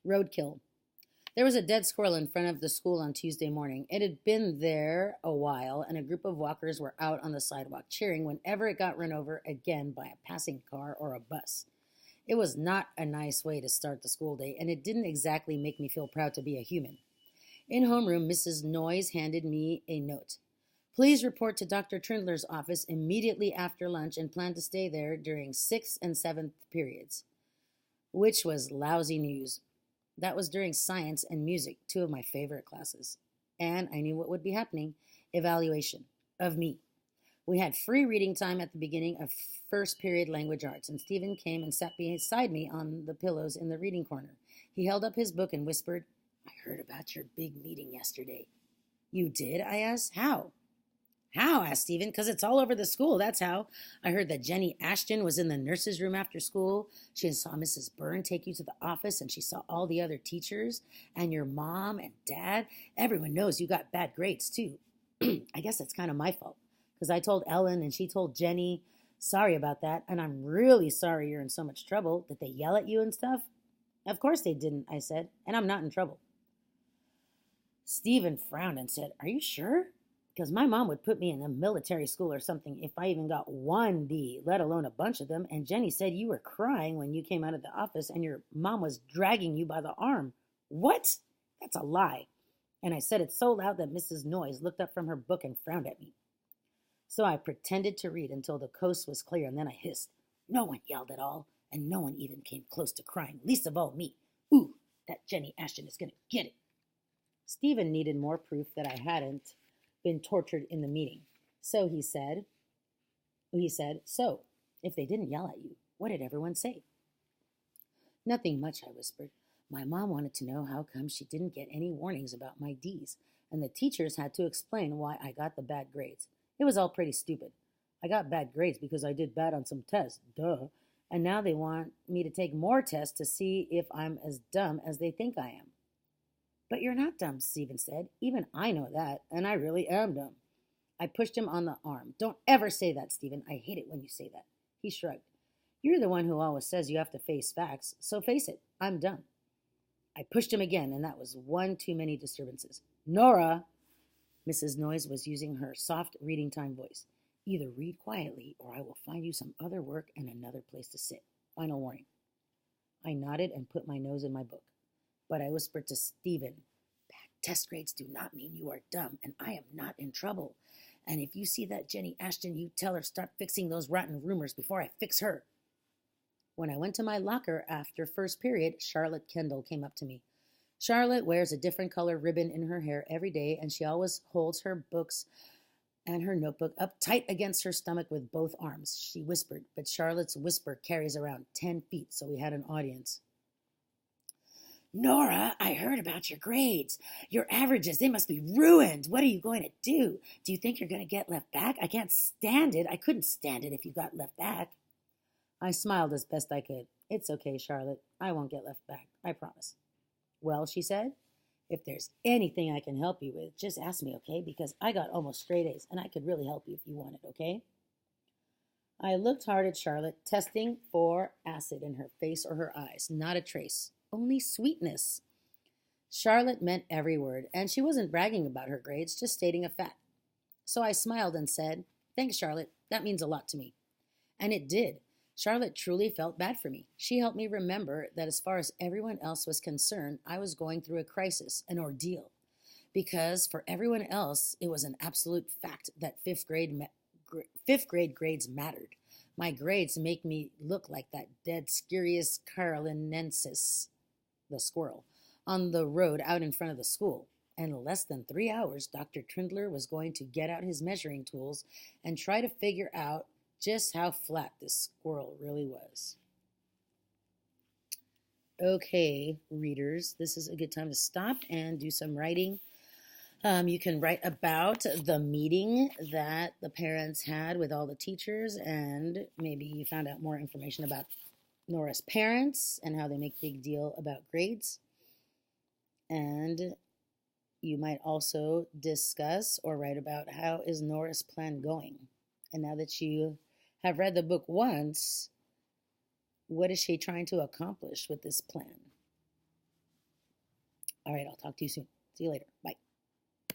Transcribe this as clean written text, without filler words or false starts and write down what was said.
Roadkill. There was a dead squirrel in front of the school on Tuesday morning. It had been there a while, and a group of walkers were out on the sidewalk cheering whenever it got run over again by a passing car or a bus. It was not a nice way to start the school day, and it didn't exactly make me feel proud to be a human. In homeroom, Mrs. Noyes handed me a note. Please report to Dr. Trindler's office immediately after lunch and plan to stay there during 6th and 7th periods, which was lousy news. That was during science and music, two of my favorite classes. And I knew what would be happening: evaluation of me. We had free reading time at the beginning of first period language arts, and Stephen came and sat beside me on the pillows in the reading corner. He held up his book and whispered, I heard about your big meeting yesterday. You did? I asked. How? How? Asked Stephen. Because it's all over the school, that's how. I heard that Jenny Ashton was in the nurse's room after school. She saw Mrs. Byrne take you to the office, and she saw all the other teachers, and your mom and dad. Everyone knows you got bad grades, too. I guess it's kind of my fault, because I told Ellen, and she told Jenny. Sorry about that, and I'm really sorry you're in so much trouble. Did they yell at you and stuff? Of course they didn't, I said, and I'm not in trouble. Stephen frowned and said, Are you sure? Because my mom would put me in a military school or something if I even got one D, let alone a bunch of them. And Jenny said you were crying when you came out of the office and your mom was dragging you by the arm. What? That's a lie. And I said it so loud that Mrs. Noyes looked up from her book and frowned at me. So I pretended to read until the coast was clear, and then I hissed. No one yelled at all, and no one even came close to crying, least of all me. Ooh, that Jenny Ashton is going to get it. Stephen needed more proof that I hadn't been tortured in the meeting. So so, if they didn't yell at you, what did everyone say? Nothing much, I whispered. My mom wanted to know how come she didn't get any warnings about my D's, and the teachers had to explain why I got the bad grades. It was all pretty stupid. I got bad grades because I did bad on some tests, duh, and now they want me to take more tests to see if I'm as dumb as they think I am. But you're not dumb, Stephen said. Even I know that, and I really am dumb. I pushed him on the arm. Don't ever say that, Stephen. I hate it when you say that. He shrugged. You're the one who always says you have to face facts, so face it. I'm dumb. I pushed him again, and that was one too many disturbances. Nora! Mrs. Noyes was using her soft reading time voice. Either read quietly, or I will find you some other work and another place to sit. Final warning. I nodded and put my nose in my book. But I whispered to Stephen, bad test grades do not mean you are dumb, and I am not in trouble. And if you see that Jenny Ashton, you tell her start fixing those rotten rumors before I fix her. When I went to my locker after first period, Charlotte Kendall came up to me. Charlotte wears a different color ribbon in her hair every day, and she always holds her books and her notebook up tight against her stomach with both arms. She whispered, but Charlotte's whisper carries around 10 feet, so we had an audience. Nora, I heard about your grades. Your averages, they must be ruined. What are you going to do? Do you think you're going to get left back? I can't stand it. I couldn't stand it if you got left back. I smiled as best I could. It's okay, Charlotte. I won't get left back. I promise. Well, she said, if there's anything I can help you with, just ask me, okay? Because I got almost straight A's, and I could really help you if you wanted, okay? I looked hard at Charlotte, testing for acid in her face or her eyes. Not a trace. Only sweetness. Charlotte meant every word, and she wasn't bragging about her grades, just stating a fact. So I smiled and said, Thanks, Charlotte. That means a lot to me. And it did. Charlotte truly felt bad for me. She helped me remember that as far as everyone else was concerned, I was going through a crisis, an ordeal. Because for everyone else, it was an absolute fact that fifth grade grades mattered. My grades make me look like that dead Scirius carolinensis, the squirrel, on the road out in front of the school. And in less than 3 hours, Dr. Trindler was going to get out his measuring tools and try to figure out just how flat this squirrel really was. Okay, readers, this is a good time to stop and do some writing. You can write about the meeting that the parents had with all the teachers, and maybe you found out more information about Nora's parents and how they make a big deal about grades. And you might also discuss or write about how is Nora's plan going. And now that you have read the book once, what is she trying to accomplish with this plan? All right, I'll talk to you soon. See you later. Bye.